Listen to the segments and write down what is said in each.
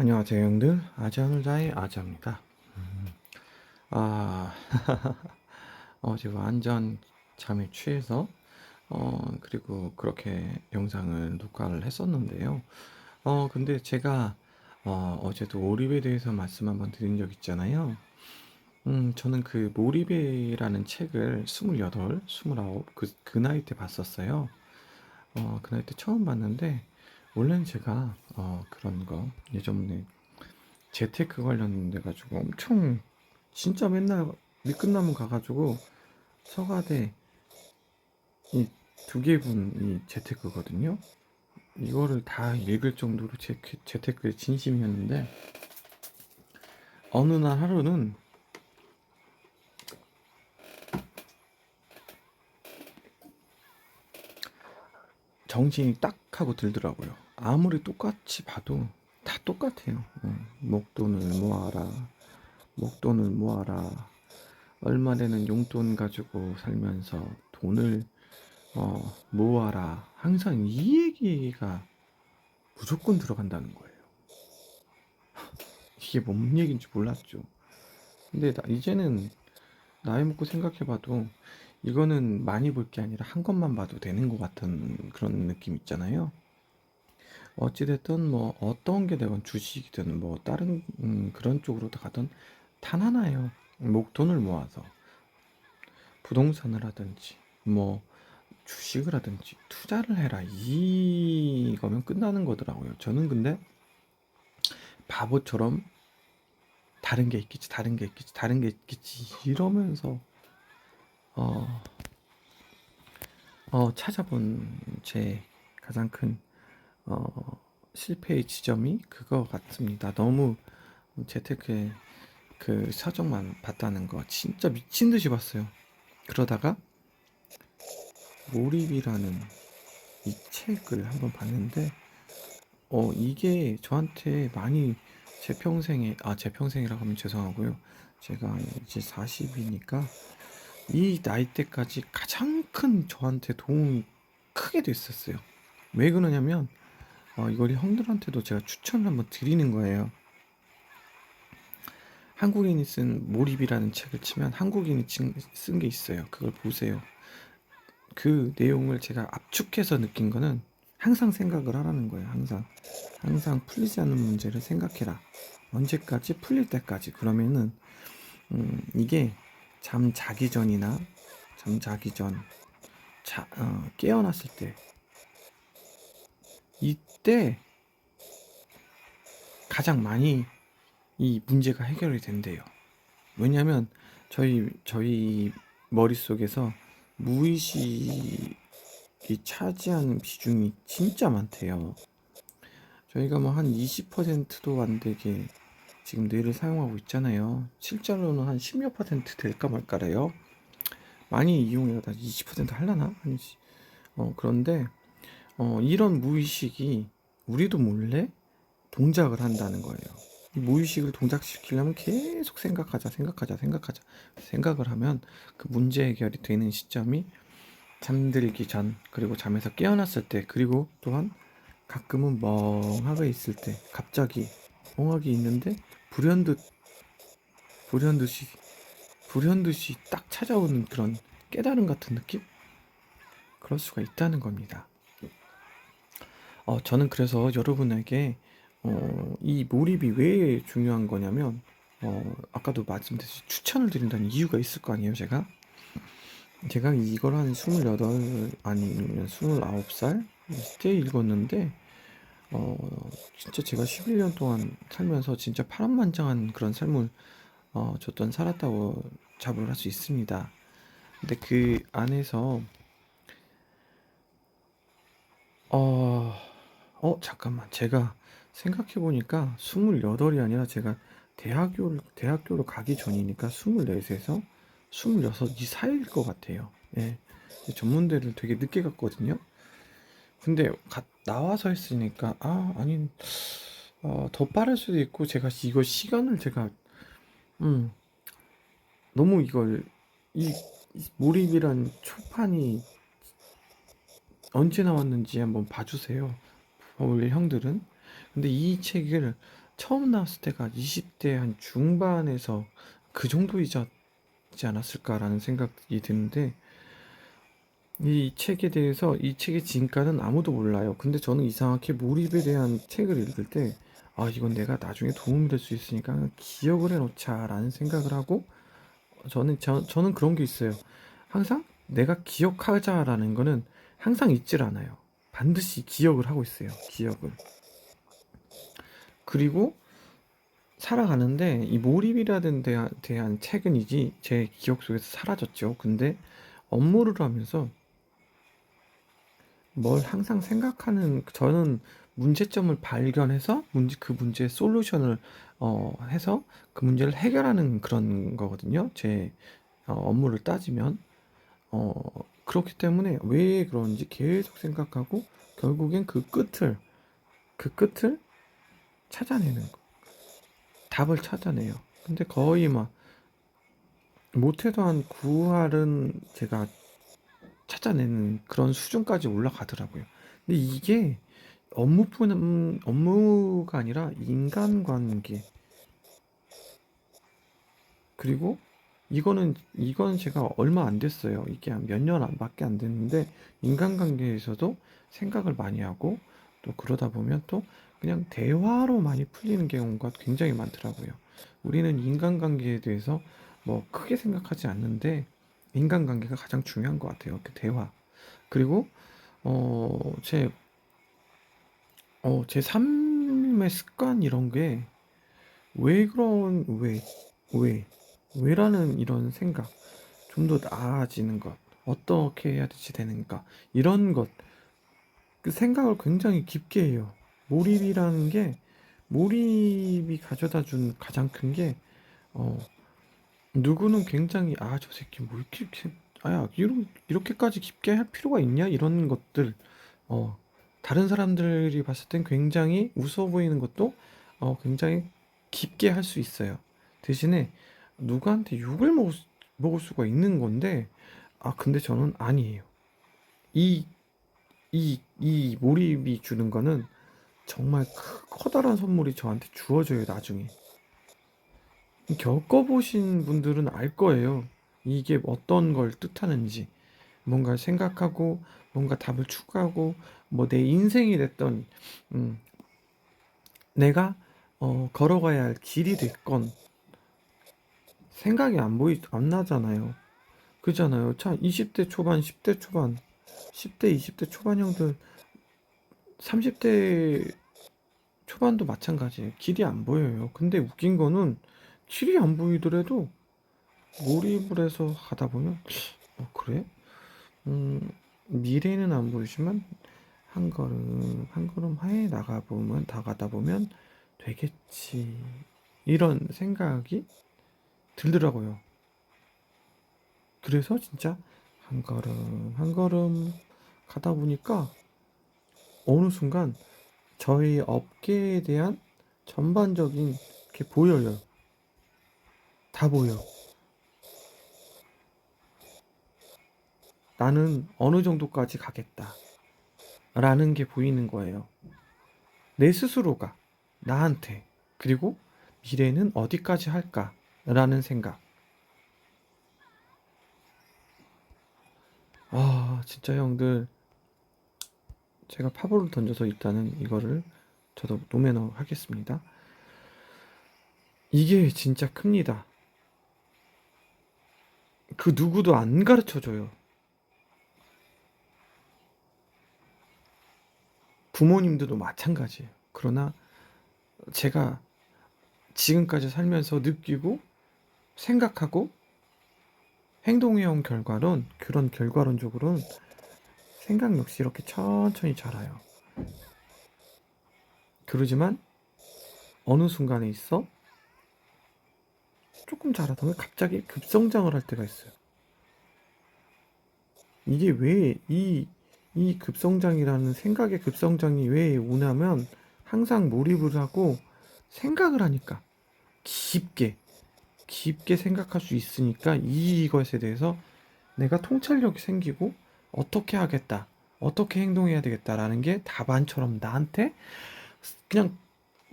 안녕하세요, 형들. 아자누자의 아자입니다. 아, 어제 완전 잠에 취해서, 그리고 그렇게 영상을 녹화를 했었는데요. 근데 제가, 어제도 몰입에 대해서 말씀 한번 드린 적 있잖아요. 저는 그 몰입이라는 책을 28, 29, 그 나이 때 봤었어요. 그 나이 때 처음 봤는데, 원래는 제가, 그런 거, 예전에 재테크 관련돼 가지고 엄청 진짜 맨날 밑끝나무 가가지고 서가대 이 두 개분이 재테크거든요. 이거를 다 읽을 정도로 재테크에 진심이었는데 어느 날 하루는 정신이 딱 하고 들더라고요. 아무리 똑같이 봐도 다 똑같아요. 목돈을 모아라, 목돈을 모아라. 얼마 되는 용돈 가지고 살면서 돈을 모아라. 항상 이 얘기가 무조건 들어간다는 거예요. 이게 뭔 얘기인지 몰랐죠. 근데 이제는 나이 먹고 생각해봐도 이거는 많이 볼 게 아니라 한 것만 봐도 되는 것 같은 그런 느낌 있잖아요. 어찌됐든 뭐 어떤 게 되건 주식이든 뭐 다른 그런 쪽으로 가든 단 하나예요. 목돈을 모아서 부동산을 하든지 뭐 주식을 하든지 투자를 해라 이거면 끝나는 거더라고요. 저는 근데 바보처럼 다른 게 있겠지, 다른 게 있겠지, 다른 게 있겠지 이러면서 어, 찾아본 제 가장 큰 실패의 지점이 그거 같습니다. 너무 재테크의 그 사정만 봤다는 거 진짜 미친 듯이 봤어요. 그러다가 몰입이라는 이 책을 한번 봤는데 이게 저한테 많이 제 평생이라고 하면 죄송하고요. 제가 이제 40이니까 이 나이 때까지 가장 큰 저한테 도움이 크게 됐었어요. 왜 그러냐면 이걸 형들한테도 제가 추천을 한번 드리는 거예요. 한국인이 쓴 몰입이라는 책을 치면 한국인이 쓴 게 있어요. 그걸 보세요. 그 내용을 제가 압축해서 느낀 거는 항상 생각을 하라는 거예요. 항상 풀리지 않는 문제를 생각해라. 언제까지? 풀릴 때까지. 그러면은 이게 잠 자기 전이나 잠 자기 전 깨어났을 때 이때 가장 많이 이 문제가 해결이 된대요. 왜냐하면 저희 머릿속에서 무의식이 차지하는 비중이 진짜 많대요. 저희가 뭐 한 20%도 안 되게 지금 뇌를 사용하고 있잖아요. 실제로는 한 10몇 퍼센트 될까 말까래요. 많이 이용해다 20% 하려나? 그런데 이런 무의식이 우리도 몰래 동작을 한다는 거예요. 이 무의식을 동작시키려면 계속 생각하자. 생각을 하면 그 문제 해결이 되는 시점이 잠들기 전, 그리고 잠에서 깨어났을 때, 그리고 또한 가끔은 멍하게 있을 때, 갑자기 멍하게 있는데 불현듯, 불현듯이, 불현듯이 딱 찾아오는 그런 깨달음 같은 느낌? 그럴 수가 있다는 겁니다. 저는 그래서 여러분에게 이 몰입이 왜 중요한 거냐면 아까도 말씀드렸듯이 추천을 드린다는 이유가 있을 거 아니에요. 제가 이걸 한 28 아니면 29살 때 읽었는데 진짜 제가 11년 동안 살면서 진짜 파란만장한 그런 삶을 살았다고 자부를 할 수 있습니다. 근데 그 안에서 어, 잠깐만. 제가 생각해보니까 28이 아니라 제가 대학교로 가기 전이니까 24에서 26 이 사이일 것 같아요. 예. 전문대를 되게 늦게 갔거든요. 근데 나와서 했으니까, 아니, 더 빠를 수도 있고, 제가 이거 시간을 음, 너무 이 몰입이란 초판이 언제 나왔는지 한번 봐주세요. 우리 형들은. 근데 이 책을 처음 나왔을 때가 20대 한 중반에서 그 정도이지 않았을까라는 생각이 드는데, 이 책에 대해서 이 책의 진가는 아무도 몰라요. 근데 저는 이상하게 몰입에 대한 책을 읽을 때, 아, 이건 내가 나중에 도움이 될 수 있으니까 기억을 해놓자라는 생각을 하고, 저는 그런 게 있어요. 항상 내가 기억하자라는 거는 항상 잊질 않아요. 반드시 기억을 하고 있어요. 기억을. 그리고 살아가는데 이 몰입이라는 대한 책은이지 제 기억 속에서 사라졌죠. 근데 업무를 하면서 뭘 항상 생각하는, 저는 문제점을 발견해서 그 문제의 솔루션을 해서 그 문제를 해결하는 그런 거거든요. 제 업무를 따지면. 어, 그렇기 때문에 왜 그런지 계속 생각하고 결국엔 그 끝을 찾아내는 거. 답을 찾아내요. 근데 거의 막 못해도 한 9할은 제가 찾아내는 그런 수준까지 올라가더라고요. 근데 이게 업무가 아니라 인간관계. 그리고 이건 제가 얼마 안 됐어요. 이게 한 몇 년 밖에 안 됐는데, 인간관계에서도 생각을 많이 하고, 또 그러다 보면 또 그냥 대화로 많이 풀리는 경우가 굉장히 많더라고요. 우리는 인간관계에 대해서 뭐 크게 생각하지 않는데, 인간관계가 가장 중요한 것 같아요. 그 대화. 그리고 제 제 삶의 습관 이런 게, 왜 그런 왜 왜라는 이런 생각, 좀 더 나아지는 것, 어떻게 해야 되지 되는가, 이런 것, 그 생각을 굉장히 깊게 해요. 몰입이라는 게, 몰입이 가져다 준 가장 큰 게, 어, 누구는 굉장히, 아, 저 새끼 뭐 이렇게, 아야, 이렇게까지 깊게 할 필요가 있냐? 이런 것들, 어, 다른 사람들이 봤을 땐 굉장히 우스워 보이는 것도 굉장히 깊게 할 수 있어요. 대신에 누구한테 먹을 수가 있는 건데, 아, 근데 저는 아니에요. 이, 이 몰입이 주는 거는 정말 커다란 선물이 저한테 주어져요, 나중에. 겪어보신 분들은 알 거예요. 이게 어떤 걸 뜻하는지. 뭔가 생각하고, 뭔가 답을 추구하고, 뭐 내 인생이 됐던, 음, 내가 걸어가야 할 길이 됐건 생각이 안 나잖아요. 그잖아요. 참 20대 초반, 10대 초반, 10대, 20대 초반 형들, 30대 초반도 마찬가지예요. 길이 안 보여요. 근데 웃긴 거는 길이 안 보이더라도 몰입을 해서 가다 보면, 그래? 미래는 안 보이지만 한 걸음 한 걸음 하에 나가다 보면 되겠지. 이런 생각이 들더라고요. 그래서 진짜 한 걸음 한 걸음 가다 보니까 어느 순간 저희 업계에 대한 전반적인 게 보여요. 다 보여. 나는 어느 정도까지 가겠다. 라는 게 보이는 거예요. 내 스스로가 나한테. 그리고 미래는 어디까지 할까? 라는 생각. 아, 진짜 형들, 제가 파보를 던져서 일단은 이거를 저도 노매너 하겠습니다. 이게 진짜 큽니다. 그 누구도 안 가르쳐 줘요. 부모님들도 마찬가지예요. 그러나 제가 지금까지 살면서 느끼고 생각하고 행동해온 그런 결과론적으로는 생각 역시 이렇게 천천히 자라요. 그러지만 어느 순간에 있어 조금 자라다가 갑자기 급성장을 할 때가 있어요. 이게 이 급성장이라는 생각의 급성장이 왜 오냐면, 항상 몰입을 하고 생각을 하니까, 깊게, 깊게 생각할 수 있으니까, 이것에 대해서 내가 통찰력이 생기고, 어떻게 하겠다, 어떻게 행동해야 되겠다라는 게 답안처럼 나한테 그냥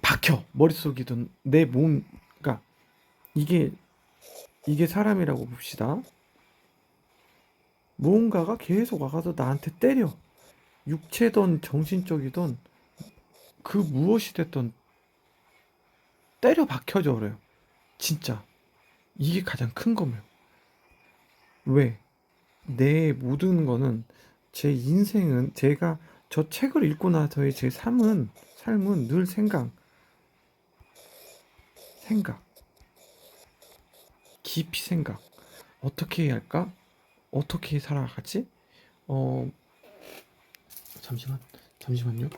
박혀. 머릿속이든 내 몸, 그러니까 이게 사람이라고 봅시다. 무언가가 계속 와가서 나한테 때려. 육체든 정신적이든 그 무엇이 됐든 때려 박혀져 버려요. 진짜. 이게 가장 큰 거예요. 왜? 내 모든 거는, 제 인생은, 제가 저 책을 읽고 나서의 제 삶은 늘 생각, 깊이 생각. 어떻게 해야 할까? 어떻게 살아가지? 어, 잠시만요.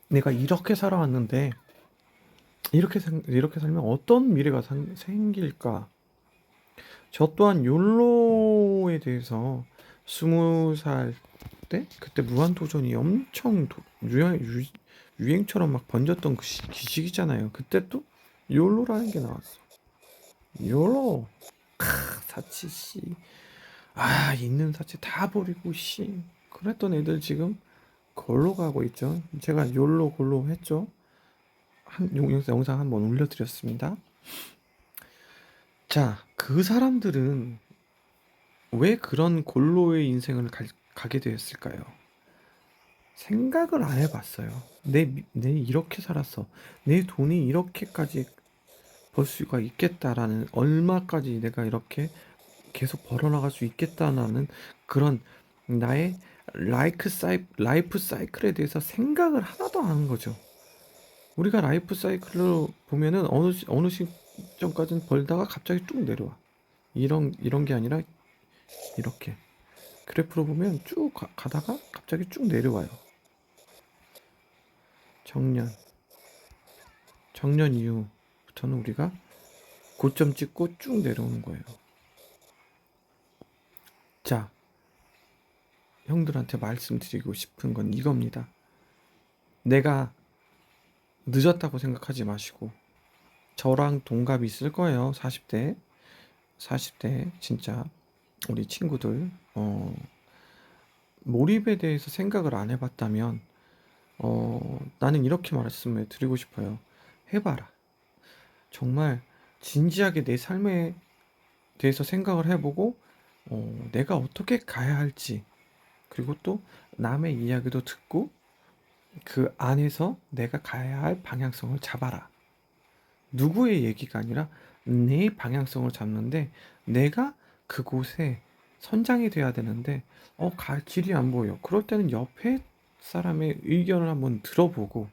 내가 이렇게 살아왔는데, 이렇게 살면 어떤 미래가 생길까? 저 또한 욜로에 대해서 20살 때, 그때 무한도전이 엄청 유행처럼 막 번졌던 그 시기잖아요. 그때 또 욜로라는 게 나왔어. 욜로. 사치 씨. 있는 사치 다 버리고 씨. 그랬던 애들 지금 골로 가고 있죠. 제가 욜로 골로 했죠. 영상 한번 올려드렸습니다. 자, 그 사람들은 왜 그런 골로의 인생을 가게 되었을까요? 생각을 안 해봤어요. 내 이렇게 살았어. 내 돈이 이렇게까지 벌 수가 있겠다라는, 얼마까지 내가 이렇게 계속 벌어나갈 수 있겠다라는 그런 나의 라이프 사이클에 대해서 생각을 하나도 안 하는 거죠. 우리가 라이프 사이클로 보면은 어느 시점까지는 벌다가 갑자기 뚝 내려와. 이런 게 아니라 이렇게 그래프로 보면 쭉 가다가 갑자기 쭉 내려와요. 정년 이후부터는 우리가 고점 찍고 쭉 내려오는 거예요. 자, 형들한테 말씀드리고 싶은 건 이겁니다. 내가 늦었다고 생각하지 마시고, 저랑 동갑이 있을 거예요. 40대 진짜 우리 친구들, 몰입에 대해서 생각을 안 해봤다면, 나는 이렇게 말씀을 드리고 싶어요. 해봐라. 정말 진지하게 내 삶에 대해서 생각을 해보고, 내가 어떻게 가야 할지, 그리고 또 남의 이야기도 듣고 그 안에서 내가 가야 할 방향성을 잡아라. 누구의 얘기가 아니라 내 방향성을 잡는데, 내가 그곳에 선장이 돼야 되는데 갈 길이 안 보여. 그럴 때는 옆에 사람의 의견을 한번 들어보고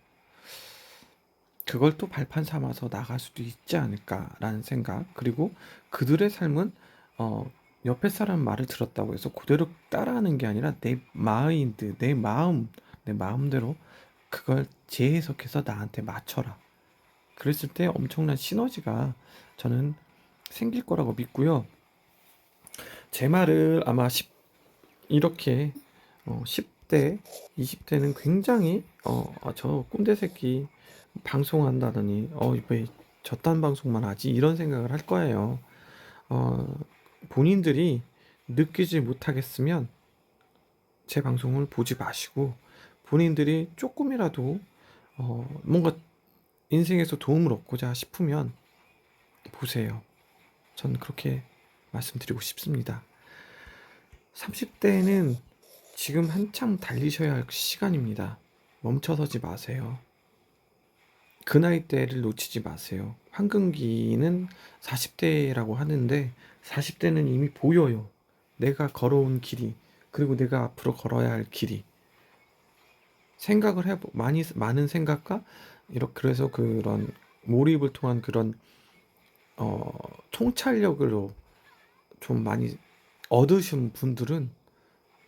그걸 또 발판 삼아서 나갈 수도 있지 않을까라는 생각. 그리고 그들의 삶은 어, 옆에 사람 말을 들었다고 해서 그대로 따라하는 게 아니라 내 마인드, 내 마음대로 그걸 재해석해서 나한테 맞춰라. 그랬을 때 엄청난 시너지가 저는 생길 거라고 믿고요. 제 말을 아마 이렇게 10대, 20대는 굉장히 저 꼰대 새끼 방송한다더니 왜 저딴 방송만 하지? 이런 생각을 할 거예요. 어, 본인들이 느끼지 못하겠으면 제 방송을 보지 마시고, 본인들이 조금이라도 뭔가 인생에서 도움을 얻고자 싶으면 보세요. 전 그렇게 말씀드리고 싶습니다. 30대는 지금 한참 달리셔야 할 시간입니다. 멈춰서지 마세요. 그 나이대를 놓치지 마세요. 황금기는 40대라고 하는데 40대는 이미 보여요. 내가 걸어온 길이, 그리고 내가 앞으로 걸어야 할 길이. 생각을 많은 생각과 이렇게, 그래서 그런 몰입을 통한 그런 통찰력으로 좀 많이 얻으신 분들은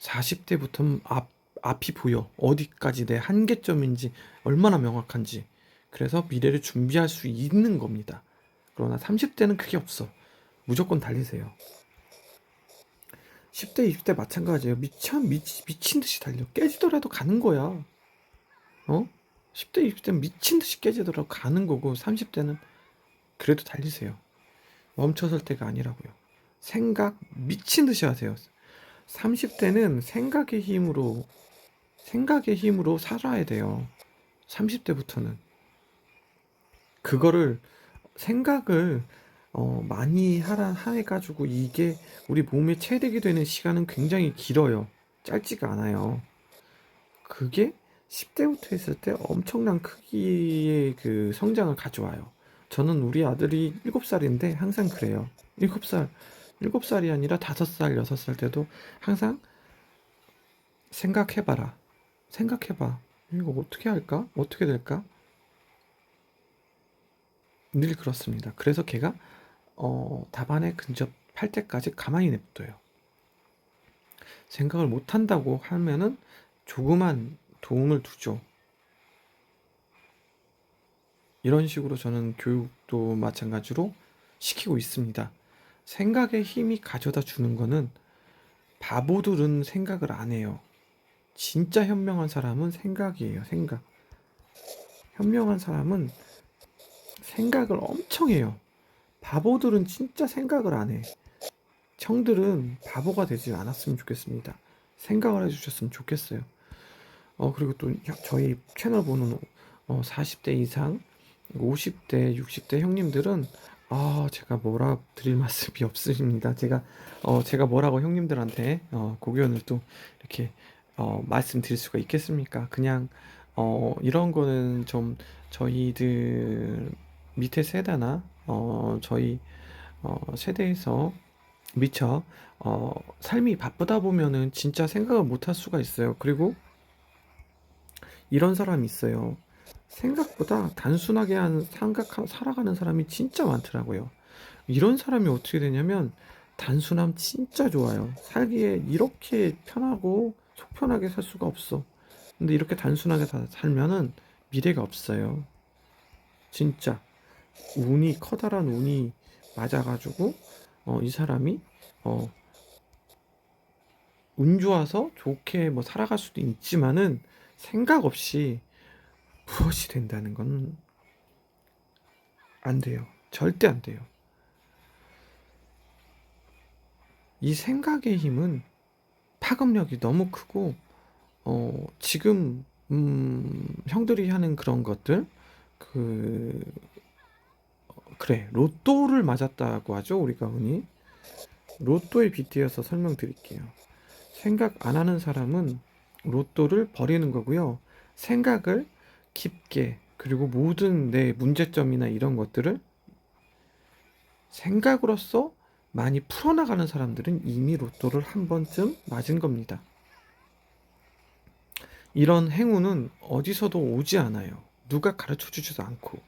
40대부터 앞이 보여. 어디까지 내 한계점인지 얼마나 명확한지. 그래서 미래를 준비할 수 있는 겁니다. 그러나 30대는 그게 없어. 무조건 달리세요. 10대, 20대 마찬가지예요. 미친 듯이 달려. 깨지더라도 가는 거야. 10대, 20대는 미친 듯이 깨지더라도 가는 거고, 30대는 그래도 달리세요. 멈춰설 때가 아니라고요. 생각 미친 듯이 하세요. 30대는 생각의 힘으로 생각의 힘으로 살아야 돼요. 30대부터는. 그거를 생각을 많이 해가지고 이게 우리 몸에 체득이 되는 시간은 굉장히 길어요. 짧지가 않아요. 그게 10대부터 했을 때 엄청난 크기의 그 성장을 가져와요. 저는 우리 아들이 7살인데 항상 그래요. 7살, 7살이 아니라 5살, 6살 때도 항상 생각해봐라. 생각해봐. 이거 어떻게 할까? 어떻게 될까? 늘 그렇습니다. 그래서 걔가 답안에 근접할 때까지 가만히 냅둬요. 생각을 못 한다고 하면은 조그만 도움을 두죠. 이런 식으로 저는 교육도 마찬가지로 시키고 있습니다. 생각의 힘이 가져다 주는 거는 바보들은 생각을 안 해요. 진짜 현명한 사람은 생각이에요. 생각. 현명한 사람은 생각을 엄청 해요. 바보들은 진짜 생각을 안 해. 형들은 바보가 되지 않았으면 좋겠습니다. 생각을 해주셨으면 좋겠어요. 그리고 또 저희 채널 보는 40대 이상, 50대, 60대 형님들은 제가 뭐라 드릴 말씀이 없으십니다. 제가 뭐라고 형님들한테 고견을 또 이렇게 말씀드릴 수가 있겠습니까? 그냥 이런 거는 좀 저희들 밑에 세대나 저희 세대에서 미처 삶이 바쁘다 보면은 진짜 생각을 못 할 수가 있어요. 그리고 이런 사람이 있어요. 생각보다 단순하게 살아가는 사람이 진짜 많더라고요. 이런 사람이 어떻게 되냐면 단순함 진짜 좋아요. 살기에 이렇게 편하고 속 편하게 살 수가 없어. 근데 이렇게 단순하게 살면은 미래가 없어요. 진짜 커다란 운이 맞아가지고 이 사람이 어, 운 좋아서 좋게 뭐 살아갈 수도 있지만은 생각 없이 무엇이 된다는 건 안 돼요. 절대 안 돼요. 이 생각의 힘은 파급력이 너무 크고, 지금, 형들이 하는 그런 것들, 그, 그래, 로또를 맞았다고 하죠, 우리가 흔히. 로또에 빗대어서 설명드릴게요. 생각 안 하는 사람은 로또를 버리는 거고요. 생각을 깊게, 그리고 모든 내 문제점이나 이런 것들을 생각으로서 많이 풀어나가는 사람들은 이미 로또를 한 번쯤 맞은 겁니다. 이런 행운은 어디서도 오지 않아요. 누가 가르쳐 주지도 않고.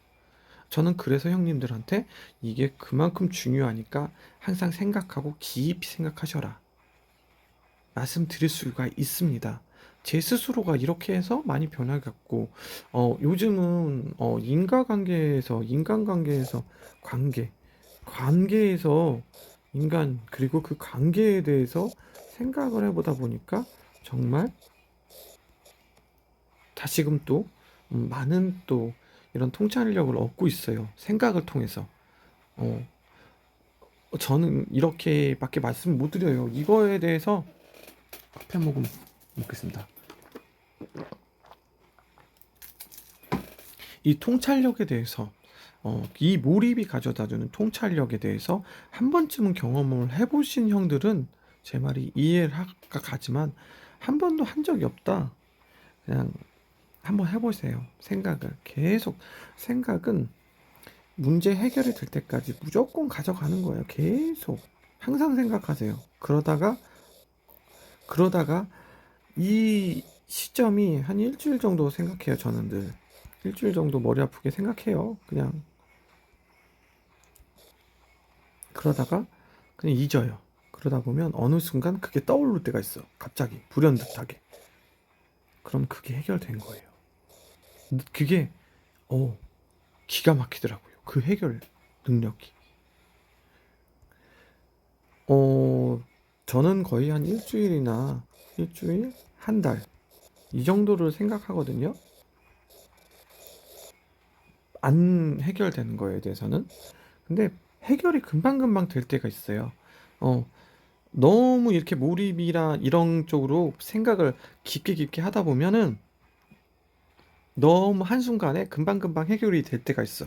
저는 그래서 형님들한테 이게 그만큼 중요하니까 항상 생각하고 깊이 생각하셔라. 말씀드릴 수가 있습니다. 제 스스로가 이렇게 해서 많이 변화했고, 요즘은, 인간관계에서 관계에서 그리고 그 관계에 대해서 생각을 해보다 보니까 정말 다시금 또 많은 또 이런 통찰력을 얻고 있어요. 생각을 통해서. 어, 저는 이렇게밖에 말씀 못 드려요. 이거에 대해서 커피 한 모금 먹겠습니다. 이 통찰력에 대해서 이 몰입이 가져다주는 통찰력에 대해서 한 번쯤은 경험을 해보신 형들은 제 말이 이해가 가지만 한 번도 한 적이 없다. 그냥 한번 해보세요. 생각은 문제 해결이 될 때까지 무조건 가져가는 거예요. 계속 항상 생각하세요. 그러다가 이 시점이 한 일주일 정도 생각해요. 저는 늘 일주일 정도 머리 아프게 생각해요. 그러다가 그냥 잊어요. 그러다 보면 어느 순간 그게 떠오를 때가 있어. 갑자기 불현듯하게. 그럼 그게 해결된 거예요. 그게 기가 막히더라고요. 그 해결 능력이. 저는 거의 한 일주일, 한 달, 이 정도를 생각하거든요. 안 해결되는 거에 대해서는. 근데 해결이 금방금방 될 때가 있어요. 어, 너무 이렇게 몰입이라 이런 쪽으로 생각을 깊게 하다 보면은 너무 한순간에 금방금방 해결이 될 때가 있어.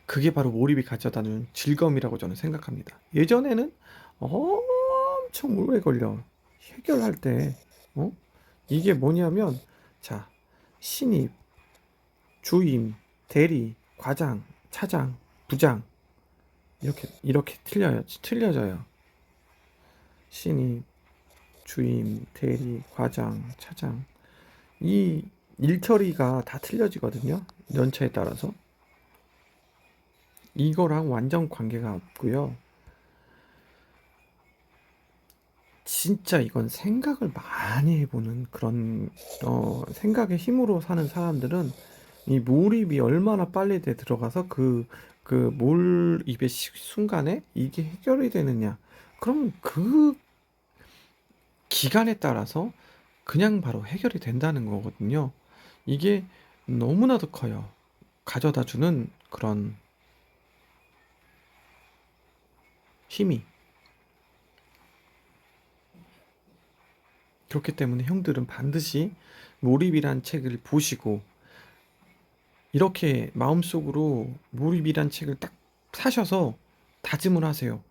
그게 바로 몰입이 가져다주는 즐거움이라고 저는 생각합니다. 예전에는 엄청 오래 걸려. 해결할 때. 어? 이게 뭐냐면, 자, 신입, 주임, 대리, 과장, 차장, 부장. 이렇게 틀려져요. 신입, 주임, 대리, 과장, 차장. 이 일처리가 다 틀려지거든요. 연차에 따라서. 이거랑 완전 관계가 없고요. 진짜 이건 생각을 많이 해보는 그런 생각의 힘으로 사는 사람들은 이 몰입이 얼마나 빨리 들어가서 그 몰입의 순간에 이게 해결이 되느냐. 그럼 그 기간에 따라서 그냥 바로 해결이 된다는 거거든요. 이게 너무나도 커요. 가져다 주는 그런 힘이. 그렇기 때문에 형들은 반드시 몰입이란 책을 보시고 이렇게 마음속으로 몰입이란 책을 딱 사셔서 다짐을 하세요.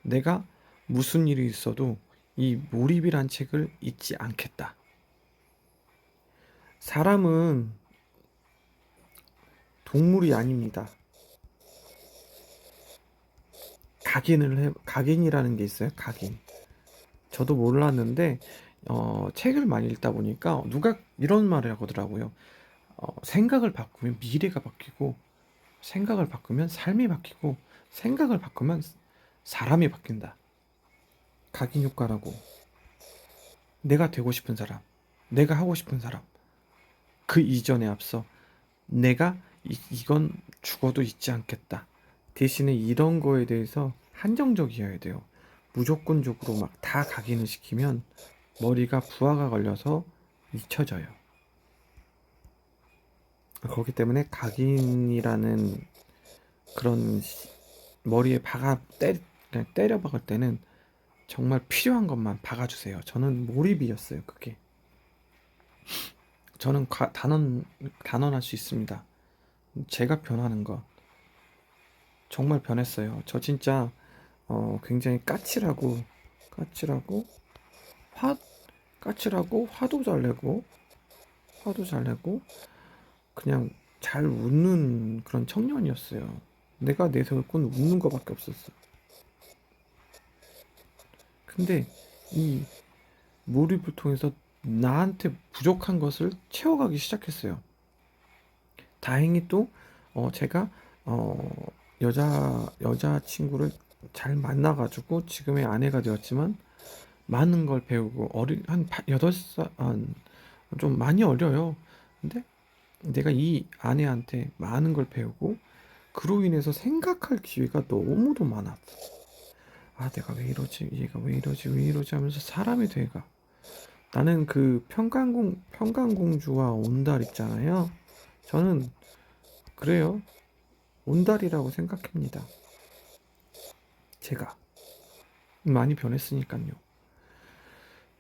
내가 무슨 일이 있어도 이 몰입이란 책을 잊지 않겠다. 사람은 동물이 아닙니다. 각인이라는 게 있어요. 각인. 저도 몰랐는데 책을 많이 읽다 보니까 누가 이런 말을 하더라고요. 생각을 바꾸면 미래가 바뀌고 생각을 바꾸면 삶이 바뀌고 생각을 바꾸면 사람이 바뀐다. 각인 효과라고. 내가 되고 싶은 사람, 내가 하고 싶은 사람, 그 이전에 앞서 내가 이건 죽어도 잊지 않겠다. 대신에 이런 거에 대해서 한정적이어야 돼요. 무조건적으로 막 다 각인을 시키면 머리가 부하가 걸려서 잊혀져요. 그렇기 때문에 각인이라는 그런 머리에 그냥 때려 박을 때는 정말 필요한 것만 박아주세요. 저는 몰입이었어요, 그게. 저는 단언할 수 있습니다. 제가 변하는 거 정말 변했어요. 저 진짜 굉장히 까칠하고 화 까칠하고 화도 잘 내고 그냥 잘 웃는 그런 청년이었어요. 내가 내세울 건 웃는 거밖에 없었어. 근데 이 몰입을 통해서 나한테 부족한 것을 채워가기 시작했어요. 다행히 또 제가 여자 친구를 잘 만나가지고 지금의 아내가 되었지만 많은 걸 배우고 한 8살 좀 많이 어려요. 근데 내가 이 아내한테 많은 걸 배우고 그로 인해서 생각할 기회가 너무도 많았어. 아, 내가 왜 이러지? 얘가 왜 이러지 하면서 사람이 돼가. 나는 그 평강공주와 온달 있잖아요. 저는 그래요. 온달이라고 생각합니다. 제가 많이 변했으니까요.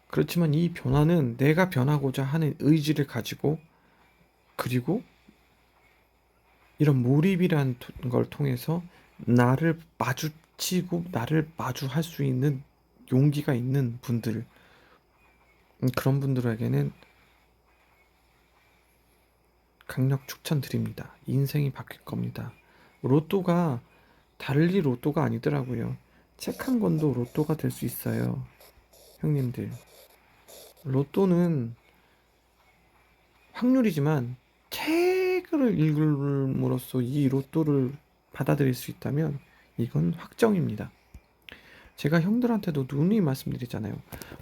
그렇지만 이 변화는 내가 변하고자 하는 의지를 가지고 그리고 이런 몰입이란 걸 통해서 나를 마주치고 나를 마주할 수 있는 용기가 있는 분들 그런 분들에게는 강력 추천드립니다. 인생이 바뀔 겁니다. 로또가 달리 로또가 아니더라고요. 책 한 권도 로또가 될 수 있어요. 형님들. 로또는 확률이지만 책을 읽음으로써 이 로또를 받아들일 수 있다면 이건 확정입니다. 제가 형들한테도 누누이 말씀드리잖아요.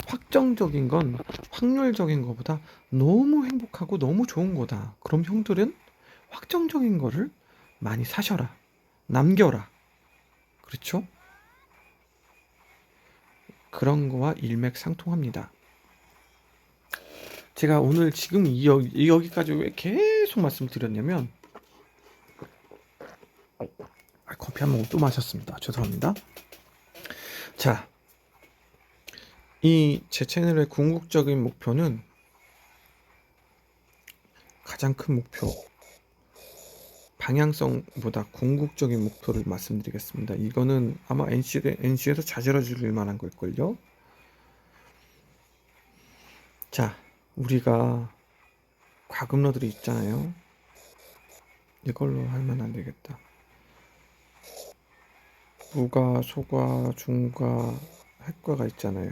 확정적인 건 확률적인 것보다 너무 행복하고 너무 좋은 거다. 그럼 형들은 확정적인 거를 많이 사셔라. 남겨라. 그렇죠? 그런 거와 일맥상통합니다. 제가 오늘 지금 여기까지 왜 계속 말씀드렸냐면 커피 한 모금 또 마셨습니다. 죄송합니다. 자, 이 제 채널의 궁극적인 목표는 가장 큰 목표, 방향성보다 궁극적인 목표를 말씀드리겠습니다. 이거는 아마 NC에서 자지러 줄 만한 걸걸요. 자, 우리가 과금러들이 있잖아요. 이걸로 하면 안 되겠다. 무가, 소가, 중가, 핵과가 있잖아요.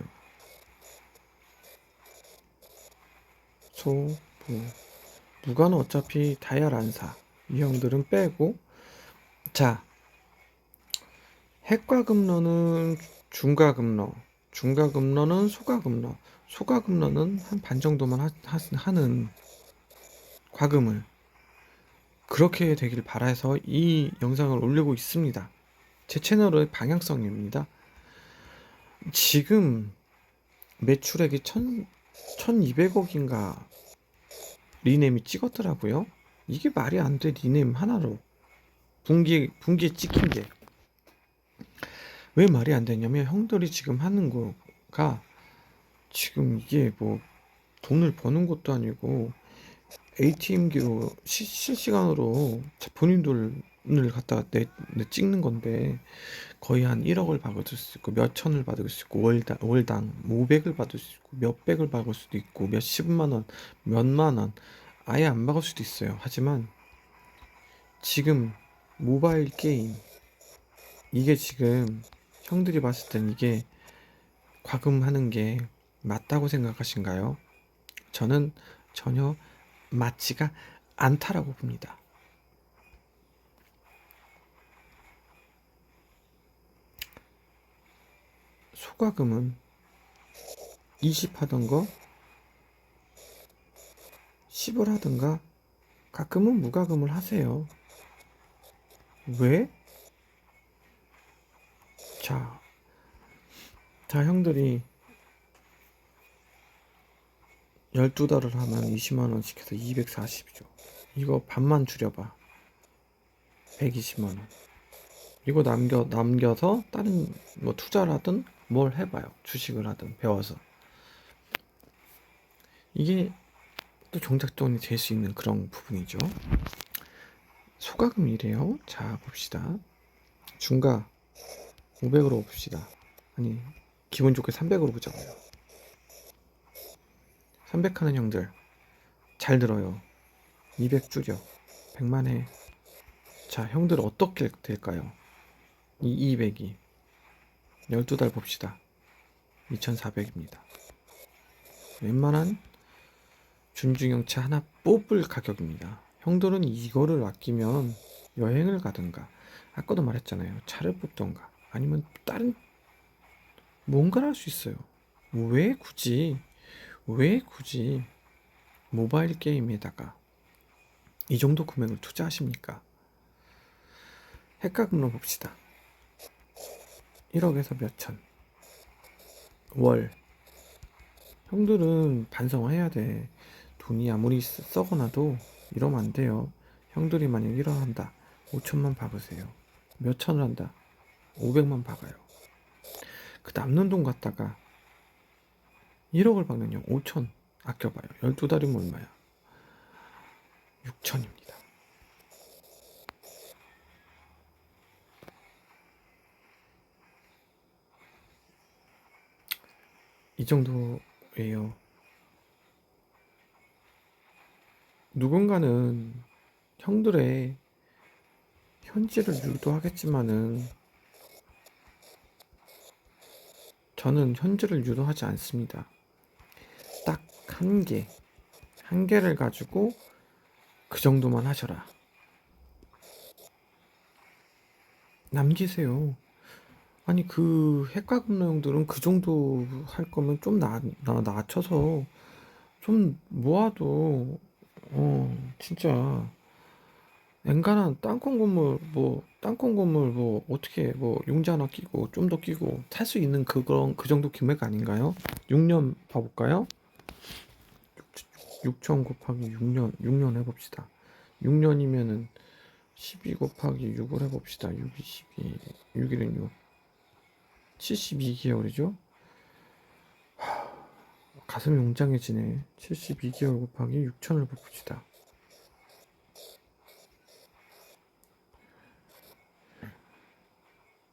소, 무. 무가는 어차피 다이아를 안 사. 이 형들은 빼고. 자, 핵과금러는 중과금러, 중과금러는 소과금러, 소과금러는 한 반 정도만 하는 과금을 그렇게 되길 바라서 이 영상을 올리고 있습니다. 제 채널의 방향성입니다. 지금 매출액이 1200억인가 리넴이 찍었더라고요. 이게 말이 안 돼. 리넴 하나로 분기에 찍힌 게 왜 말이 안 되냐면, 형들이 지금 하는 거가 지금 이게 뭐 돈을 버는 것도 아니고 ATM기로 실시간으로 본인들을 갖다가 내 찍는 건데, 거의 한 1억을 받을 수 있고 몇 천을 받을 수 있고 월당 500을 받을 수 있고 몇백을 받을 수도 있고 몇십만 원, 몇만 원 아예 안 받을 수도 있어요. 하지만 지금 모바일 게임, 이게 지금 형들이 봤을 땐 이게 과금하는 게 맞다고 생각하신가요? 저는 전혀 맞지가 않다라고 봅니다. 소과금은 20 하던 거 10을 하든가, 가끔은 무과금을 하세요. 왜? 자, 형들이 12달을 하면 20만원씩 해서 240이죠. 이거 반만 줄여봐. 120만원. 이거 남겨서 다른 뭐 투자를 하든 뭘 해봐요. 주식을 하든 배워서. 이게 또 종잣돈이 될 수 있는 그런 부분이죠. 소가금이래요. 자, 봅시다. 중가 500으로 봅시다. 아니, 기분 좋게 300으로 보자고요. 300 하는 형들 잘 들어요. 200 줄여 100만 해. 자, 형들 어떻게 될까요? 이 200이 12달 봅시다. 2400입니다. 웬만한 준중형차 하나 뽑을 가격입니다. 형들은 이거를 아끼면 여행을 가든가, 아까도 말했잖아요. 차를 뽑던가, 아니면 다른 뭔가를 할 수 있어요. 왜 굳이 모바일 게임에다가 이 정도 금액을 투자하십니까? 핵가금로 봅시다. 1억에서 몇천 월. 형들은 반성해야 돼. 돈이 아무리 썩어나도 이러면 안 돼요. 형들이 만약 1억 한다, 5천만 박으세요. 몇 천을 한다, 500만 박아요. 그 남는 돈 갖다가 1억을 박는 형 5천 아껴봐요. 12달이면 얼마야? 6천입니다. 이 정도예요. 누군가는 형들의 현질을 유도하겠지만은 저는 현질을 유도하지 않습니다. 딱 한 개를 가지고 그 정도만 하셔라. 남기세요. 아니, 그 핵가금러용들은 그 정도 할 거면 좀 낮춰서 좀 모아도, 진짜 엔간한 땅콩 건물 뭐 어떻게 뭐 용지 하나 끼고 좀 더 끼고 탈 수 있는 그런 그 정도 금액 아닌가요? 6년 봐볼까요? 6천 곱하기 6년 해봅시다. 6년이면은 12 곱하기 6을 해봅시다. 6이 12, 6일은 6, 72개월이죠? 가슴이 웅장해지네. 72개월 곱하기 6천을 봅시다.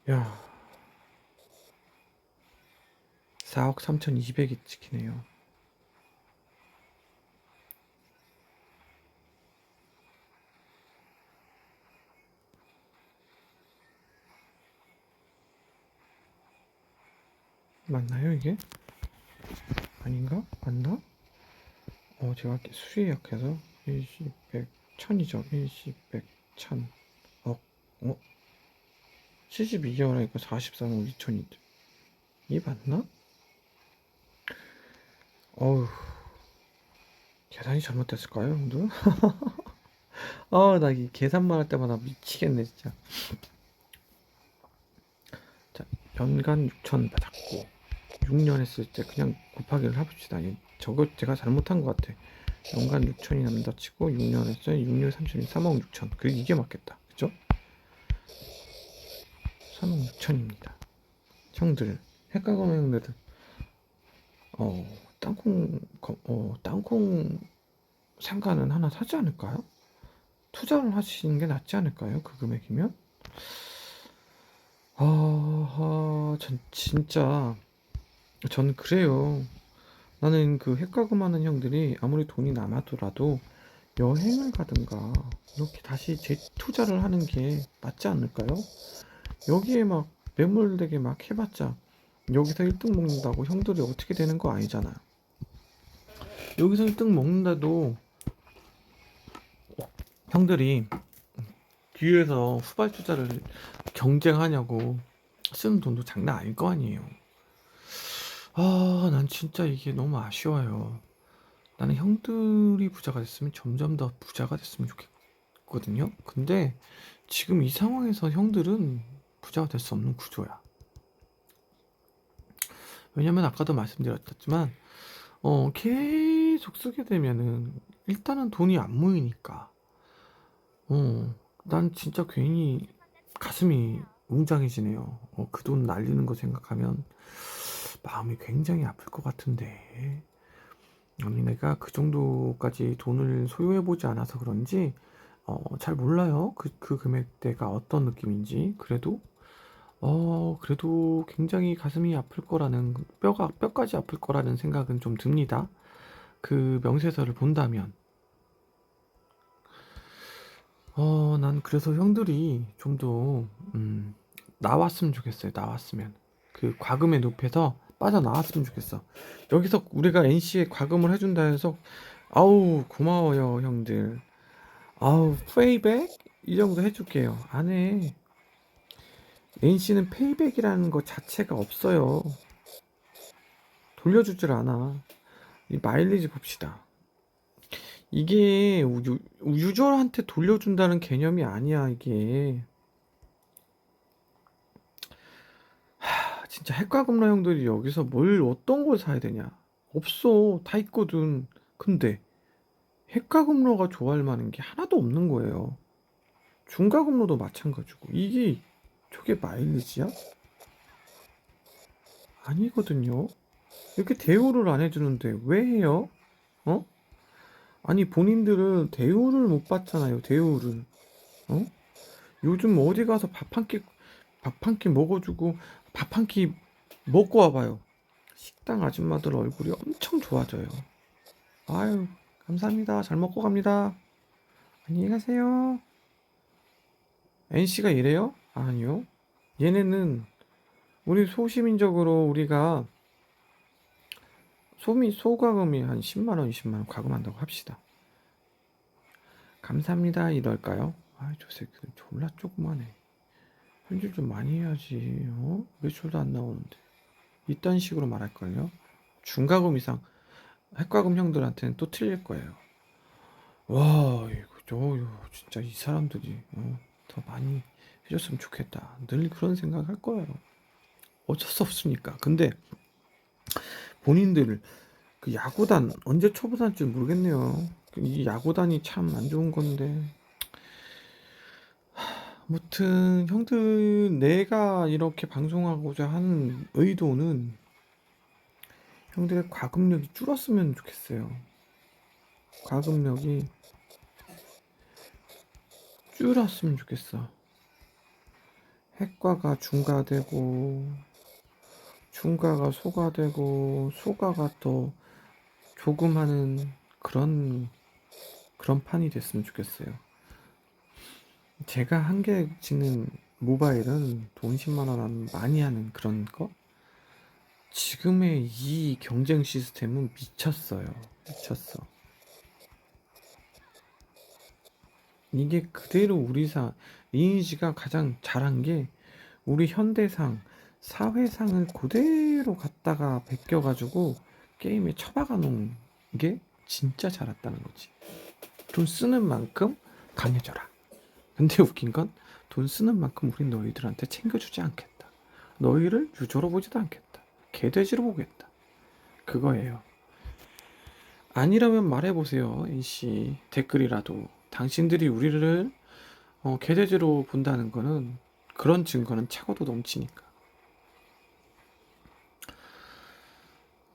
야, 4억 3,200이 찍히네요. 맞나요, 이게? 아닌가? 맞나? 제가 수리에 약해서 일십, 백, 천이죠. 일십, 백, 천. 억, 72개월 하니까 43억 2천이죠. 이게 맞나? 어우, 계산이 잘못됐을까요, 형들? 나 이 계산만 할 때마다 미치겠네, 진짜. 자, 연간 6천 받았고, 6년 했을 때 그냥 곱하기를 해봅시다. 저거 제가 잘못한 것 같아. 연간 6천이 남는다 치고 6년 했어요. 6년 30이 3억 6천. 이게 맞겠다. 그죠? 3억 6천입니다. 형들, 헷갈거는 형들, 땅콩 상가는 하나 사지 않을까요? 투자를 하시는 게 낫지 않을까요? 그 금액이면? 전 그래요. 나는 그 핵가금하는 형들이 아무리 돈이 남아더라도 여행을 가든가 이렇게 다시 재투자를 하는 게 맞지 않을까요? 여기에 막 매몰되게 막 해봤자 여기서 1등 먹는다고 형들이 어떻게 되는 거 아니잖아요. 여기서 1등 먹는다도 형들이 뒤에서 후발 투자를 경쟁하냐고 쓰는 돈도 장난 아닐 거 아니에요. 난 진짜 이게 너무 아쉬워요. 나는 형들이 부자가 됐으면 점점 더 부자가 됐으면 좋겠거든요. 근데 지금 이 상황에서 형들은 부자가 될 수 없는 구조야. 왜냐면 아까도 말씀드렸지만 계속 쓰게 되면은 일단은 돈이 안 모이니까 난 진짜 괜히 가슴이 웅장해지네요. 그 돈 날리는 거 생각하면 마음이 굉장히 아플 것 같은데 아니 내가 그 정도까지 돈을 소유해보지 않아서 그런지 잘 몰라요. 그 금액대가 어떤 느낌인지. 그래도 굉장히 가슴이 아플 거라는, 뼈까지 아플 거라는 생각은 좀 듭니다. 그 명세서를 본다면. 난 그래서 형들이 좀 더, 나왔으면 좋겠어요. 나왔으면. 그 과금의 늪에서 빠져나왔으면 좋겠어. 여기서 우리가 NC에 과금을 해준다 해서, 아우, 고마워요, 형들. 아우, 페이백? 이 정도 해줄게요. 안 해. NC는 페이백이라는 것 자체가 없어요. 돌려주질 않아. 이 마일리지 봅시다. 이게 유저한테 돌려준다는 개념이 아니야, 이게. 진짜 핵과금러 형들이 여기서 어떤 걸 사야 되냐? 없어. 다 있거든. 근데 핵과금러가 좋아할 만한 게 하나도 없는 거예요. 중과금러도 마찬가지고. 저게 마일리지야? 아니거든요. 이렇게 대우를 안 해주는데 왜 해요? 어? 아니 본인들은 대우를 못 받잖아요. 대우를. 어? 요즘 어디 가서 밥 한 끼 먹어주고 밥 한 끼 먹고 와봐요. 식당 아줌마들 얼굴이 엄청 좋아져요. 아유, 감사합니다. 잘 먹고 갑니다. 안녕히 가세요. NC가 이래요? 아니요. 얘네는 우리 소시민적으로 우리가 소가금이 한 10만 원, 20만 원 가금한다고 합시다. 감사합니다. 이럴까요? 저 새끼들 졸라 조그마네. 현질 좀 많이 해야지. 매출도 안 나오는데. 이딴 식으로 말할걸요? 중과금 이상 핵과금 형들한테는 또 틀릴 거예요. 와, 진짜 이 사람들이 더 많이 해줬으면 좋겠다. 늘 그런 생각 할 거예요. 어쩔 수 없으니까. 근데 본인들 그 야구단 언제 초보산지 모르겠네요. 이 야구단이 참 안 좋은 건데. 아무튼 형들 내가 이렇게 방송하고자 하는 의도는 형들의 과금력이 줄었으면 좋겠어요. 과금력이 줄었으면 좋겠어. 핵과가 중과되고, 중과가 소과되고, 소과가 또 조금 하는 그런 판이 됐으면 좋겠어요. 제가 한계 짓는 모바일은 돈 10만 원 많이 하는 그런 거? 지금의 이 경쟁 시스템은 미쳤어요. 미쳤어. 이게 그대로 리니지가 가장 잘한 게 우리 현대상, 사회상을 그대로 갖다가 베껴가지고 게임에 처박아 놓은 게 진짜 잘했다는 거지. 돈 쓰는 만큼 강해져라. 근데 웃긴 건 돈 쓰는 만큼 우린 너희들한테 챙겨주지 않겠다. 너희를 유저로 보지도 않겠다. 개돼지로 보겠다. 그거예요. 아니라면 말해보세요. NC 댓글이라도. 당신들이 우리를 개돼지로 본다는 거는 그런 증거는 차고도 넘치니까.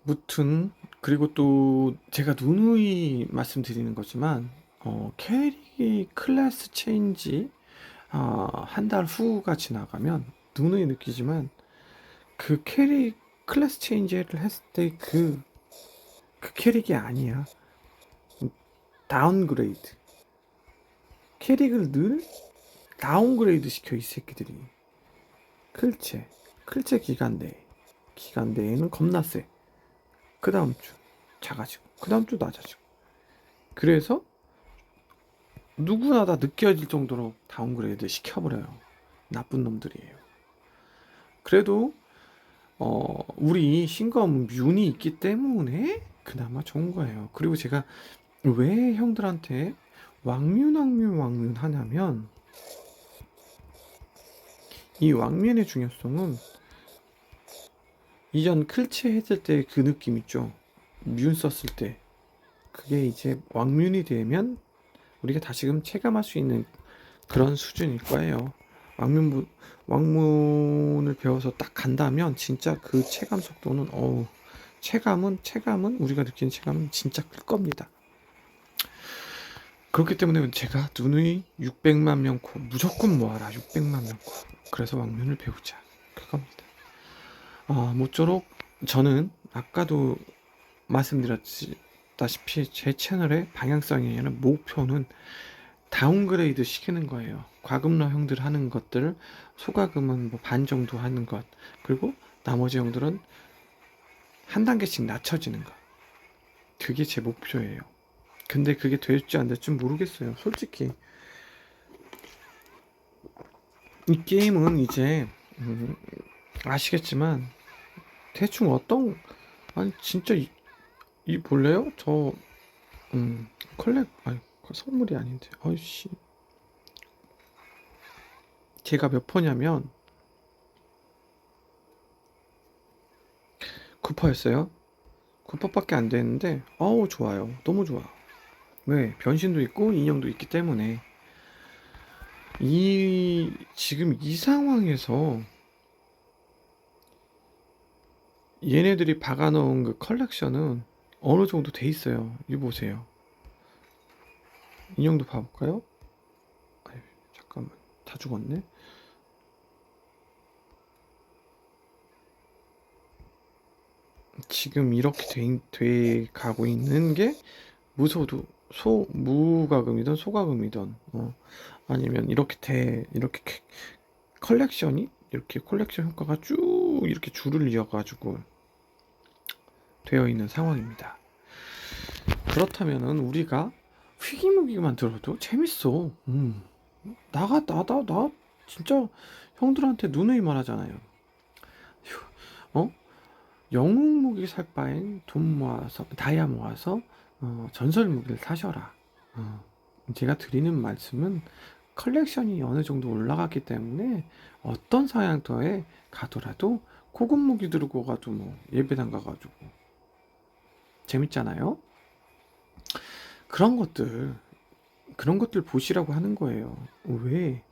무튼 그리고 또 제가 누누이 말씀드리는 거지만 캐릭 클래스 체인지 한 달 후가 지나가면 누누이 느끼지만 그 캐릭 클래스 체인지를 했을 때 그 캐릭이 아니야. 다운그레이드. 캐릭을 늘 다운그레이드 시켜 이 새끼들이. 클체 기간 내에는 겁나 세. 그 다음 주 작아지고 그 다음 주 낮아지고. 그래서 누구나 다 느껴질 정도로 다운그레이드 시켜버려요. 나쁜 놈들이에요. 그래도 우리 신검 뮨이 있기 때문에 그나마 좋은 거예요. 그리고 제가 왜 형들한테 왕뮨 하냐면 이 왕뮨의 중요성은 이전 클체 했을 때 그 느낌 있죠. 뮨 썼을 때 그게 이제 왕뮨이 되면 우리가 다시금 체감할 수 있는 그런 수준일 거예요. 왕문을 배워서 딱 간다면 진짜 그 체감 속도는 체감은 우리가 느끼는 체감은 진짜 클 겁니다. 그렇기 때문에 제가 누누이 600만 명코 무조건 모아라. 600만 명코. 그래서 왕문을 배우자. 그겁니다. 모쪼록 저는 아까도 말씀드렸다시피 제 채널의 방향성이 아니라 목표는 다운그레이드 시키는 거예요. 과금러 형들 하는 것들, 소과금은 뭐 반 정도 하는 것, 그리고 나머지 형들은 한 단계씩 낮춰지는 것. 그게 제 목표예요. 근데 그게 될지 안 될지 모르겠어요. 솔직히 이 게임은 이제 아시겠지만 대충 아니 진짜 이 볼래요? 저 아니 선물이 아닌데 아이씨 제가 몇 퍼냐면 9퍼였어요. 9퍼밖에 안 됐는데 좋아요. 너무 좋아. 왜? 변신도 있고 인형도 있기 때문에 지금 이 상황에서 얘네들이 박아놓은 그 컬렉션은 어느 정도 돼 있어요. 이거 보세요. 인형도 봐볼까요? 아유, 잠깐만 다 죽었네. 지금 이렇게 돼 가고 있는 게 무과금이든 소과금이든 아니면 이렇게 컬렉션이 이렇게 컬렉션 효과가 쭉 이렇게 줄을 이어가지고 되어 있는 상황입니다. 그렇다면은 우리가 휘기무기만 들어도 재밌어. 나 진짜 형들한테 누누이 말하잖아요. 영웅 무기 살 바엔 돈 모아서 다이아 모아서 전설 무기를 사셔라. 제가 드리는 말씀은 컬렉션이 어느 정도 올라갔기 때문에 어떤 사양터에 가더라도 고급 무기 들고 가도 뭐 예배당 가가지고 재밌잖아요. 그런 것들 보시라고 하는 거예요. 왜?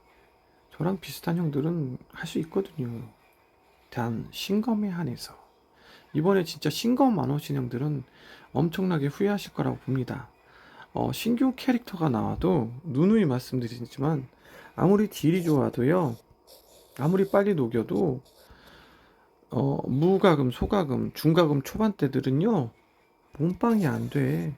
저랑 비슷한 형들은 할 수 있거든요. 단 신검에 한해서 이번에 진짜 싱거운 만 오신 형들은 엄청나게 후회하실 거라고 봅니다. 신규 캐릭터가 나와도 누누이 말씀드리지만 아무리 딜이 좋아도요, 아무리 빨리 녹여도 무과금, 소과금, 중과금 초반대들은요 몸빵이 안 돼.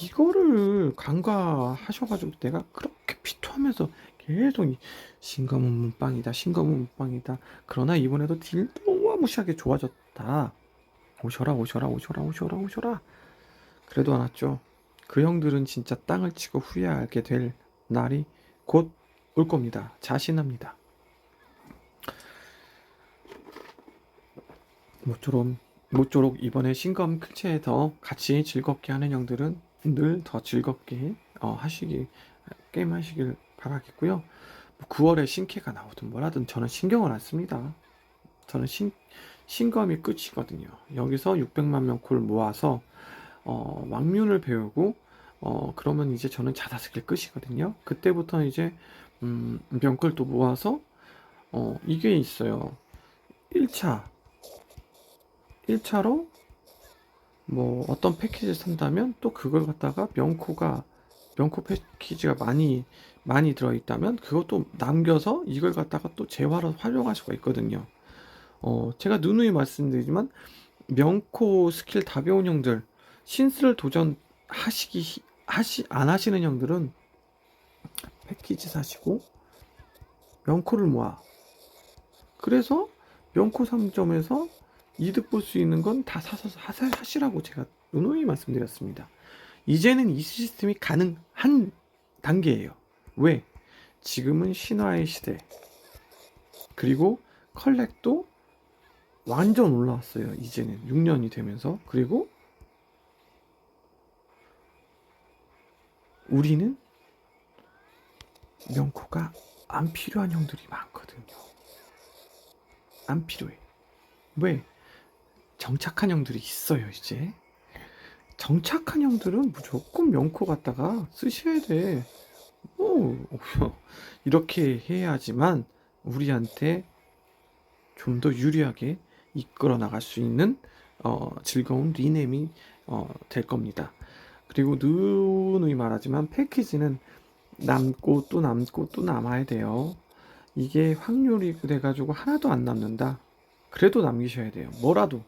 이거를 간과하셔가지고 내가 그렇게 피토하면서 계속 신검은 문빵이다, 신검은 문빵이다. 그러나 이번에도 딜 너무 무시하게 좋아졌다. 오셔라, 오셔라, 오셔라, 오셔라, 오셔라. 그래도 안 왔죠. 그 형들은 진짜 땅을 치고 후회하게 될 날이 곧 올 겁니다. 자신합니다. 모쪼록 이번에 신검 클체에서 같이 즐겁게 하는 형들은 늘 더 즐겁게 게임 하시길 바라겠고요. 9월에 신캐가 나오든 뭐라든 저는 신경을 안 씁니다. 저는 신검이 끝이거든요. 여기서 600만 명 콜 모아서 왕륜을 배우고 그러면 이제 저는 자다스킬 끝이거든요. 그때부터는 이제 명콜도 모아서 이게 있어요. 1차로 뭐 어떤 패키지를 산다면 또 그걸 갖다가 명코 패키지가 많이 들어있다면 그것도 남겨서 이걸 갖다가 또 재화로 활용할 수가 있거든요. 제가 누누이 말씀드리지만 명코 스킬 다 배운 형들, 신스를 안 하시는 형들은 패키지 사시고 명코를 모아. 그래서 명코 3점에서 이득 볼 수 있는 건 다 사서 하시라고 제가 누누이 말씀드렸습니다. 이제는 이 시스템이 가능한 단계예요. 왜? 지금은 신화의 시대. 그리고 컬렉도 완전 올라왔어요. 이제는 6년이 되면서. 그리고 우리는 명코가 안 필요한 형들이 많거든요. 안 필요해. 왜? 정착한 형들이 있어요, 이제. 정착한 형들은 무조건 명코 갖다가 쓰셔야 돼. 이렇게 해야지만 우리한테 좀 더 유리하게 이끌어 나갈 수 있는 즐거운 리넴이 될 겁니다. 그리고 누누이 말하지만 패키지는 남고 또 남고 또 남아야 돼요. 이게 확률이 돼가지고 하나도 안 남는다. 그래도 남기셔야 돼요. 뭐라도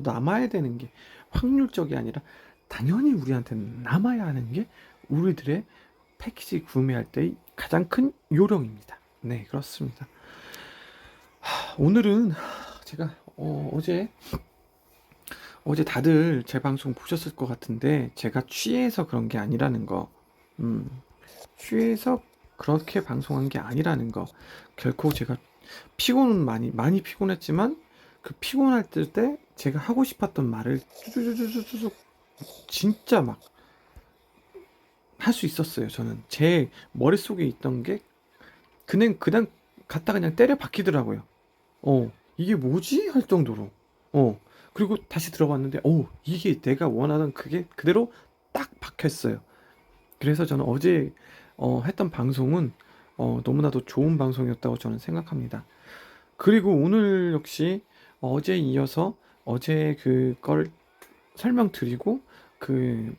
남아야 되는 게 확률적이 아니라 당연히 우리한테는 남아야 하는 게 우리들의 패키지 구매할 때의 가장 큰 요령입니다. 네, 그렇습니다. 오늘은 제가 어제 다들 제 방송 보셨을 것 같은데 제가 취해서 그런 게 아니라는 거, 취해서 그렇게 방송한 게 아니라는 거, 결코 제가 피곤은 많이 피곤했지만 그 피곤할 때 제가 하고 싶었던 말을 쭈쭈쭈쭈쭈 진짜 막 할 수 있었어요. 저는 제 머릿속에 있던 게 그냥 갖다 그냥 때려 박히더라고요. 이게 뭐지? 할 정도로. 그리고 다시 들어봤는데, 이게 내가 원하던 그게 그대로 딱 박혔어요. 그래서 저는 어제 했던 방송은 너무나도 좋은 방송이었다고 저는 생각합니다. 그리고 오늘 역시 어제 이어서 어제 그걸 설명드리고 그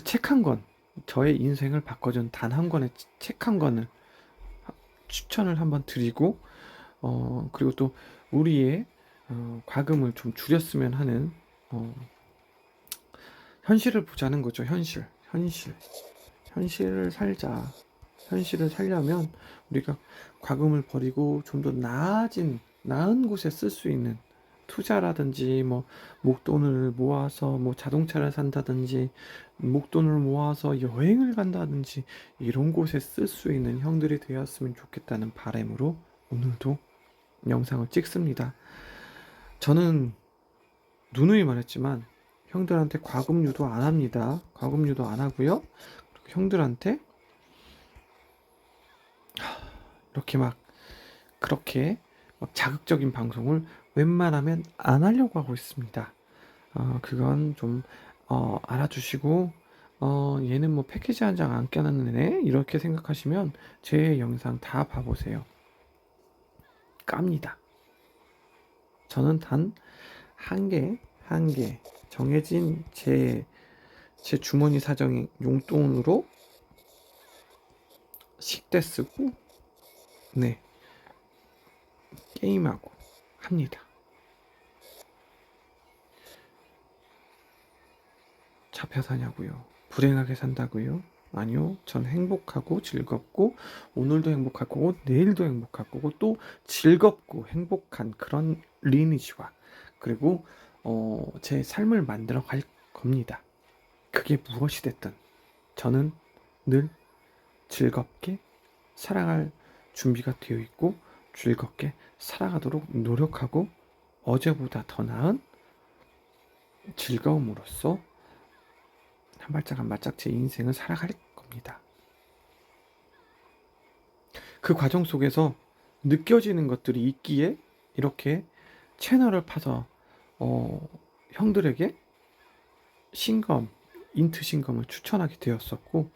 책 한 권, 저의 인생을 바꿔준 단 한 권의 책 한 권을 추천을 한번 드리고 그리고 또 우리의 과금을 좀 줄였으면 하는 현실을 보자는 거죠. 현실을 살자. 현실을 살려면 우리가 과금을 버리고 좀 더 나은 곳에 쓸 수 있는 투자라든지 뭐 목돈을 모아서 뭐 자동차를 산다든지 목돈을 모아서 여행을 간다든지 이런 곳에 쓸 수 있는 형들이 되었으면 좋겠다는 바람으로 오늘도 영상을 찍습니다. 저는 누누이 말했지만 형들한테 과금 유도 안 합니다. 과금 유도 안 하고요. 그리고 형들한테 그렇게 막 자극적인 방송을 웬만하면 안 하려고 하고 있습니다. 그건 좀 알아주시고 얘는 뭐 패키지 한 장 안 껴놨네 이렇게 생각하시면 제 영상 다 봐보세요. 깝니다. 저는 단 한 개 정해진 제 주머니 사정의 용돈으로 식대 쓰고, 네, 게임하고 합니다. 잡혀 사냐고요? 불행하게 산다고요? 아니요. 전 행복하고 즐겁고, 오늘도 행복할 거고 내일도 행복할 거고 또 즐겁고 행복한 그런 리니지와, 그리고 제 삶을 만들어 갈 겁니다. 그게 무엇이 됐든 저는 늘 즐겁게 살아갈 준비가 되어 있고, 즐겁게 살아가도록 노력하고, 어제보다 더 나은 즐거움으로써 한 발짝 한 발짝 제 인생을 살아갈 겁니다. 그 과정 속에서 느껴지는 것들이 있기에 이렇게 채널을 파서 어, 형들에게 신검, 인트 신검을 추천하게 되었었고,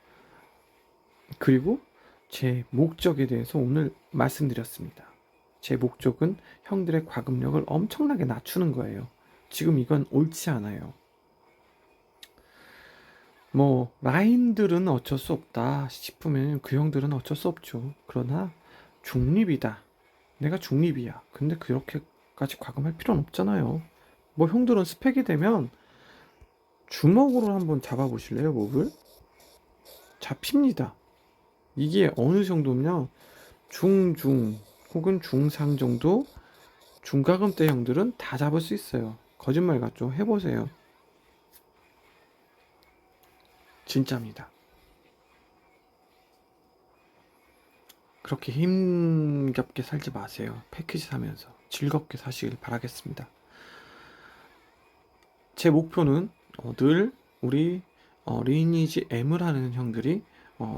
그리고 제 목적에 대해서 오늘 말씀드렸습니다. 제 목적은 형들의 과금력을 엄청나게 낮추는 거예요. 지금 이건 옳지 않아요. 뭐 라인들은 어쩔 수 없다 싶으면 그 형들은 어쩔 수 없죠. 그러나 중립이다. 내가 중립이야. 근데 그렇게까지 과금할 필요는 없잖아요. 뭐 형들은 스펙이 되면 주먹으로 한번 잡아보실래요, 목을? 잡힙니다. 이게 어느 정도면 중중 혹은 중상 정도 중가금대 형들은 다 잡을 수 있어요. 거짓말 같죠? 해보세요. 진짜입니다. 그렇게 힘겹게 살지 마세요. 패키지 사면서 즐겁게 사시길 바라겠습니다. 제 목표는 늘 우리 리니지 M을 하는 형들이,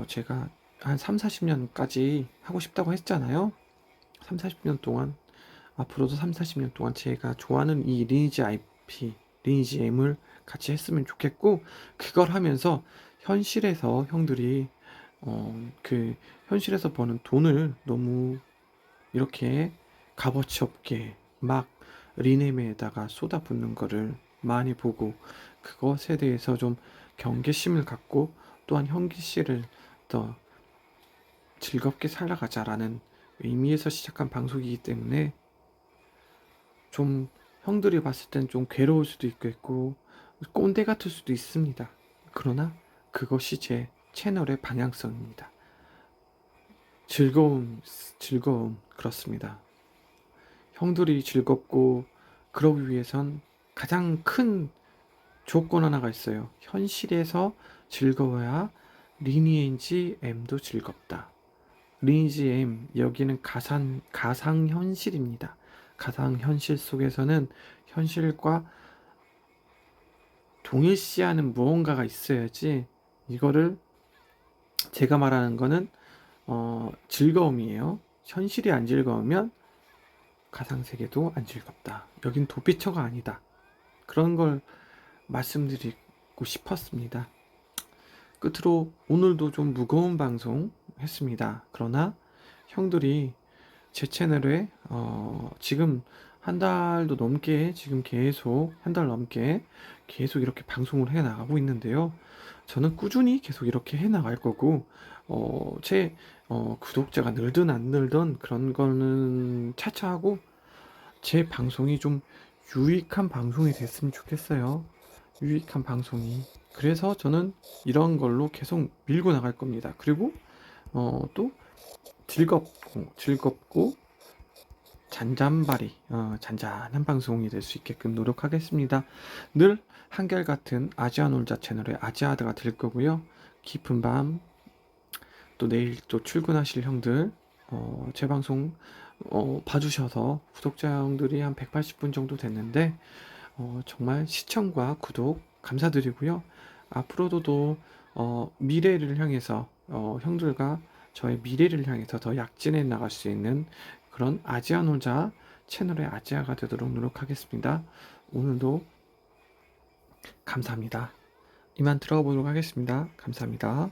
제가 한 3, 40년까지 하고 싶다고 했잖아요. 3, 40년 동안, 앞으로도 3, 40년 동안 제가 좋아하는 이 리니지 IP, 리니지 M을 같이 했으면 좋겠고, 그걸 하면서 현실에서 형들이 그 현실에서 버는 돈을 너무 이렇게 값어치 없게 막 리네임에다가 쏟아붓는 거를 많이 보고, 그것에 대해서 좀 경계심을 갖고, 또한 형기 씨를 더 즐겁게 살아가자라는 의미에서 시작한 방송이기 때문에 좀 형들이 봤을 땐 좀 괴로울 수도 있겠고 꼰대 같을 수도 있습니다. 그러나 그것이 제 채널의 방향성입니다. 즐거움, 그렇습니다. 형들이 즐겁고 그러기 위해선 가장 큰 조건 하나가 있어요. 현실에서 즐거워야 리니지 M도 즐겁다. 리니지 M, 여기는 가상 현실입니다. 가상 현실 속에서는 현실과 동일시하는 무언가가 있어야지, 이거를 제가 말하는 거는 즐거움이에요. 현실이 안 즐거우면 가상세계도 안 즐겁다. 여긴 도피처가 아니다. 그런 걸 말씀드리고 싶었습니다. 끝으로 오늘도 좀 무거운 방송 했습니다. 그러나 형들이 제 채널에 지금 한 달도 넘게, 지금 계속 한 달 넘게 계속 이렇게 방송을 해 나가고 있는데요. 저는 꾸준히 계속 이렇게 해 나갈 거고, 제 구독자가 늘든 안 늘든 그런 거는 차차하고, 제 방송이 좀 유익한 방송이 됐으면 좋겠어요. 유익한 방송이. 그래서 저는 이런 걸로 계속 밀고 나갈 겁니다. 그리고 또 즐겁고 잔잔한 방송이 될 수 있게끔 노력하겠습니다. 늘 한결같은 아지아놀자 채널의 아지아드가 될 거고요. 깊은 밤, 또 내일 또 출근하실 형들, 제 방송 봐주셔서 구독자 형들이 한 180분 정도 됐는데, 정말 시청과 구독 감사드리고요. 앞으로도 미래를 향해서, 형들과 저의 미래를 향해서 더 약진해 나갈 수 있는 그런 아지아 놀자 채널의 아지아가 되도록 노력하겠습니다. 오늘도 감사합니다. 이만 들어가 보도록 하겠습니다. 감사합니다.